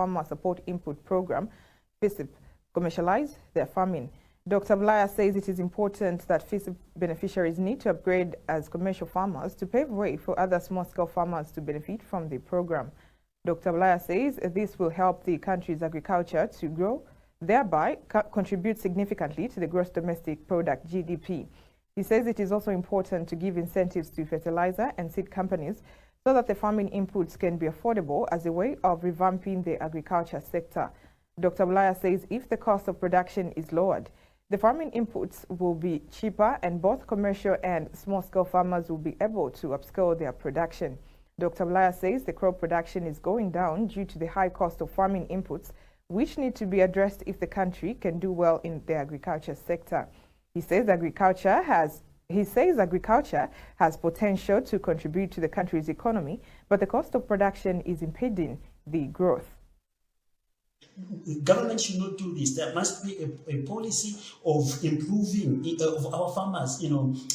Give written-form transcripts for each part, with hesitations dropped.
Farmer Support Input Program, FSIP, commercialize their farming. Dr. Oliver says it is important that FSIP beneficiaries need to upgrade as commercial farmers to pave way for other small-scale farmers to benefit from the program. Dr. Oliver says this will help the country's agriculture to grow, thereby contribute significantly to the gross domestic product (GDP). He says it is also important to give incentives to fertilizer and seed companies so that the farming inputs can be affordable as a way of revamping the agriculture sector. Dr. Oliver says if the cost of production is lowered, the farming inputs will be cheaper and both commercial and small-scale farmers will be able to upscale their production. Dr. Oliver says the crop production is going down due to the high cost of farming inputs, which need to be addressed if the country can do well in the agriculture sector. He says agriculture has potential to contribute to the country's economy, but the cost of production is impeding the growth. Government should not do this. There must be a policy of improving of our farmers,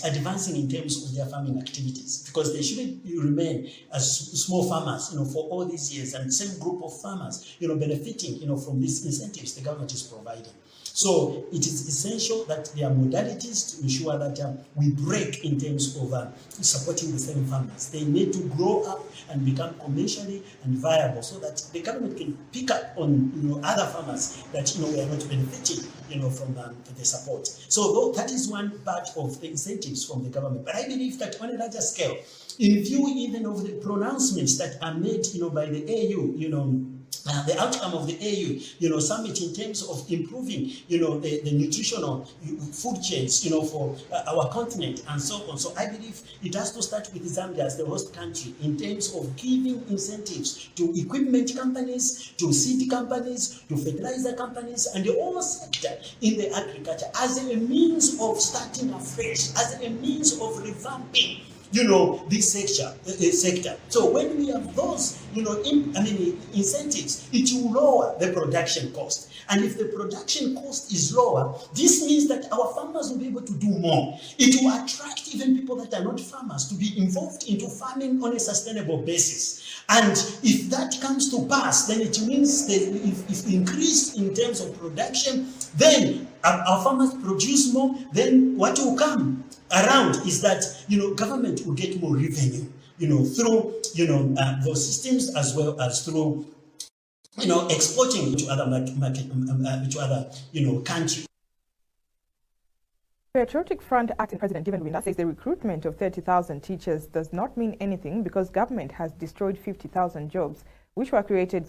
advancing in terms of their farming activities, because they shouldn't remain as small farmers, for all these years, and same group of farmers, benefiting, from these incentives the government is providing. So it is essential that there are modalities to ensure that we break in terms of supporting the same farmers. They need to grow up and become commercially and viable so that the government can pick up on other farmers that we are not benefiting from the support. So that is one part of the incentives from the government. But I believe that on a larger scale, in view even of the pronouncements that are made by the AU, the outcome of the AU, summit in terms of improving, the nutritional food chains, for our continent and so on. So I believe it has to start with Zambia as the host country in terms of giving incentives to equipment companies, to seed companies, to fertilizer companies, and the whole sector in the agriculture as a means of starting afresh, as a means of revamping this sector. So when we have those, incentives, it will lower the production cost. And if the production cost is lower, this means that our farmers will be able to do more. It will attract even people that are not farmers to be involved into farming on a sustainable basis. And if that comes to pass, then it means that if increase in terms of production, then our farmers produce more, then what will come around is that government will get more revenue through those systems, as well as through exporting to other to other countries. Patriotic Front Acting President Given Winda says the recruitment of 30,000 teachers does not mean anything because government has destroyed 50,000 jobs which were created